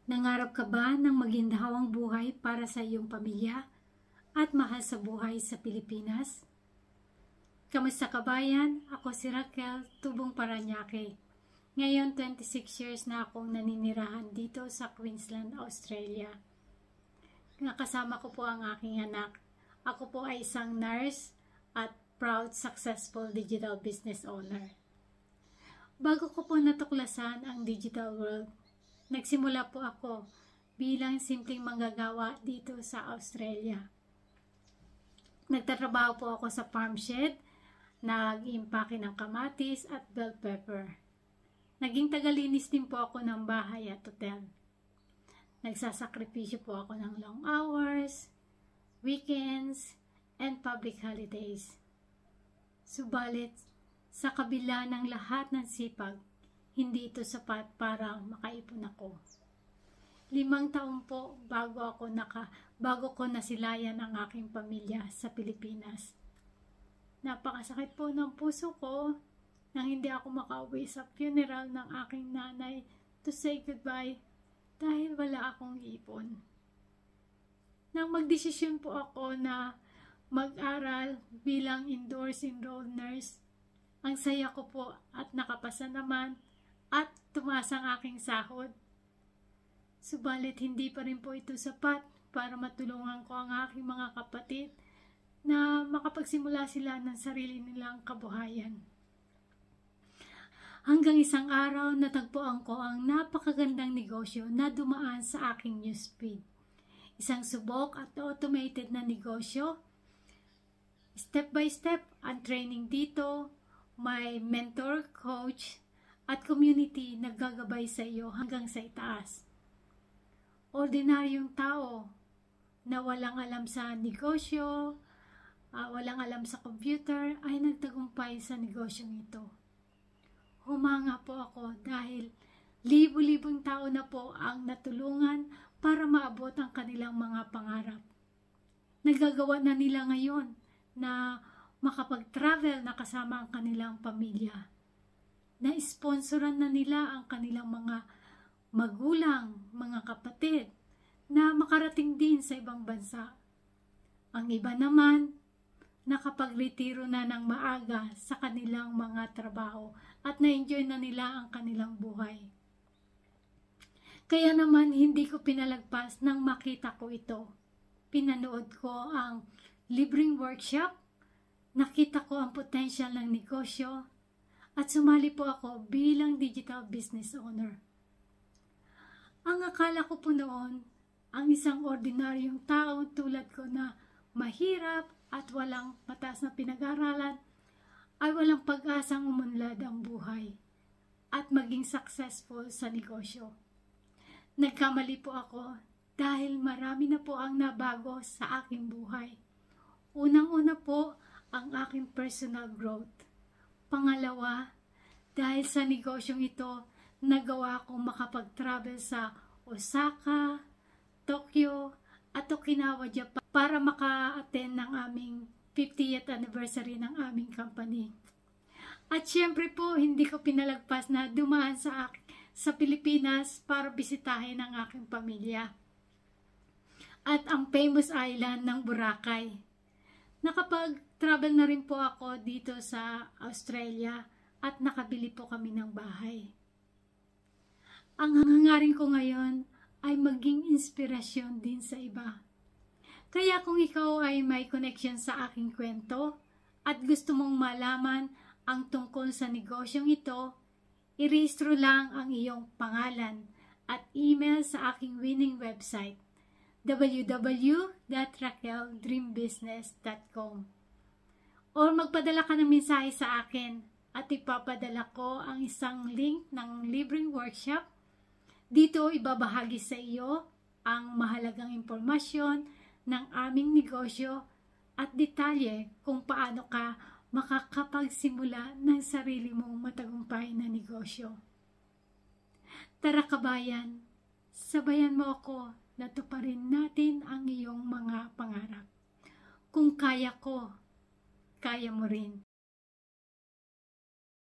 Nangarap ka ba ng maginhawang buhay para sa iyong pamilya at mahal sa buhay sa Pilipinas? Kamusta kabayan? Ako si Raquel, Tubong Paranaque. Ngayon 26 years na akong naninirahan dito sa Queensland, Australia. Nakasama ko po ang aking anak. Ako po ay isang nurse at proud successful digital business owner. Bago ko po natuklasan ang digital world, nagsimula po ako bilang simpleng manggagawa dito sa Australia. Nagtatrabaho po ako sa farm shed, nag-iimpake ng kamatis at bell pepper. Naging tagalinis din po ako ng bahay at hotel. Nagsasakripisyo po ako ng long hours, weekends, and public holidays. Subalit, sa kabila ng lahat ng sipag, hindi ito sapat para makaipon ako. 5 taon po bago ko nasilayan ang aking pamilya sa Pilipinas. Napakasakit po ng puso ko nang hindi ako makauwi sa funeral ng aking nanay to say goodbye dahil wala akong ipon. Nang magdesisyon po ako na mag-aral bilang indoors enrolled nurse, ang saya ko po at nakapasa naman at tumaas ang aking sahod. Subalit hindi pa rin po ito sapat para matulungan ko ang aking mga kapatid na makapagsimula sila ng sarili nilang kabuhayan. Hanggang isang araw natagpuan ko ang napakagandang negosyo na dumaan sa aking newsfeed. Isang subok at automated na negosyo. Step by step ang training dito, may mentor, coach, at community na gagabay sa iyo hanggang sa itaas. Ordinaryong tao na walang alam sa negosyo, walang alam sa computer, ay nagtagumpay sa negosyong ito. Humanga po ako dahil libo-libong tao na po ang natulungan para maabot ang kanilang mga pangarap. Nagagawa na nila ngayon na makapag-travel na kasama ang kanilang pamilya. Na-sponsoran na nila ang kanilang mga magulang, mga kapatid, na makarating din sa ibang bansa. Ang iba naman, nakapag-retiro na ng maaga sa kanilang mga trabaho at na-enjoy na nila ang kanilang buhay. Kaya naman hindi ko pinalagpas nang makita ko ito. Pinanood ko ang libreng workshop, nakita ko ang potensyal ng negosyo, at sumali po ako bilang digital business owner. Ang akala ko po noon, ang isang ordinaryong tao tulad ko na mahirap at walang mataas na pinag-aralan, ay walang pag-asang umunlad ang buhay at maging successful sa negosyo. Nagkamali po ako dahil marami na po ang nabago sa aking buhay. Unang-una po ang aking personal growth. Pangalawa, dahil sa negosyong ito, nagawa kong makapag-travel sa Osaka, Tokyo, at Okinawa, Japan para maka-attend ng aming 50th anniversary ng aming company. At syempre po, hindi ko pinalagpas na dumaan sa Pilipinas para bisitahin ang aking pamilya. At ang famous island ng Boracay. Nakapag-travel na rin po ako dito sa Australia at nakabili po kami ng bahay. Ang hangarin ko ngayon ay maging inspirasyon din sa iba. Kaya kung ikaw ay may connection sa aking kwento at gusto mong malaman ang tungkol sa negosyong ito, irehistro lang ang iyong pangalan at email sa aking winning website www.raqueldreambusiness.com or magpadala ka ng mensahe sa akin at ipapadala ko ang isang link ng libreng workshop. Dito ibabahagi sa iyo ang mahalagang impormasyon ng aming negosyo at detalye kung paano ka makakapagsimula ng sarili mong matagumpay na negosyo. Tara kabayan, sabayan mo ako na tuparin natin ang iyong mga pangarap. Kung kaya ko, kaya mo rin.